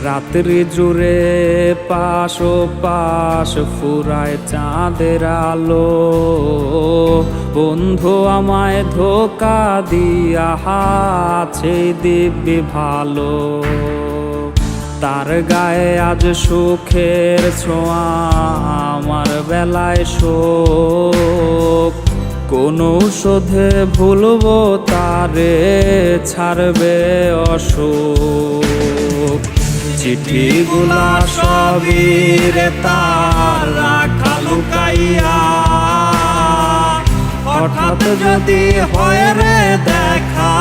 রাত্রি জুড়ে পাশ ও পাশ ফুরায় চাঁদের আলো। বন্ধু আমায় ধোকা দিয়া আছে দিব্যি ভালো। তার গায়ে আজ সুখের ছোঁয়া, আমার বেলায় শোক। কোন ঔষধে ভুলবো তারে, ছাড়বে অসুখ। চিঠিগুলা সবই রে তার রাখা লুকাইয়া, হঠাৎ যদি হয় রে দেখা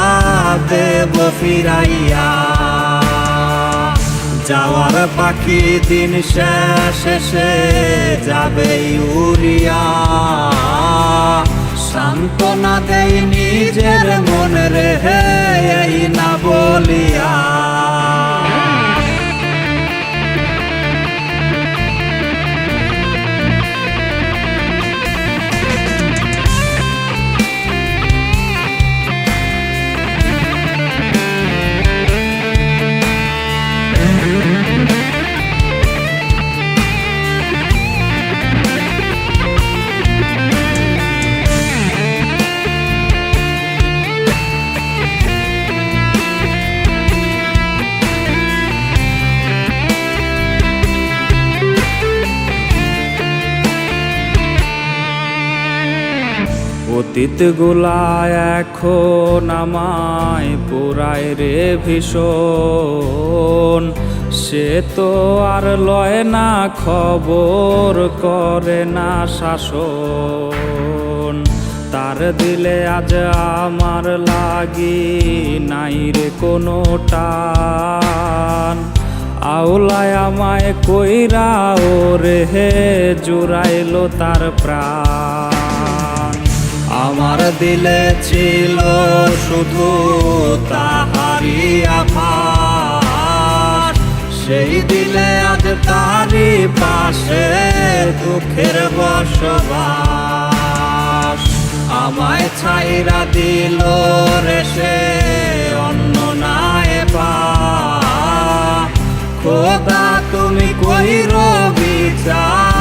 দেব ফিরাইয়া। যাওয়ার পাখি দিন শেষে যাবে উড়িয়া, সান্ত্বনা দেই নিজের মন রে এই না বলিয়া। অতীত গুলা এখন আমায় পুরায় রে ভীষণ। সে তো আর লয় না খবর, করে না শাসন। তার দিলে আজ আমার লাগি নাই রে কোনো টান। আওলায় আমায় কইরা ওরে হে জুড়াইলো তার প্রাণ। আমার দিলে ছিল শুধু তাহারি আভাস, সেই দিলে আজ তারি পাশে দুঃখের বসবাস। আমায় ছাইরা দিল রে সে অন্য নাই পা। খোদা তুমি কইরো বিচার,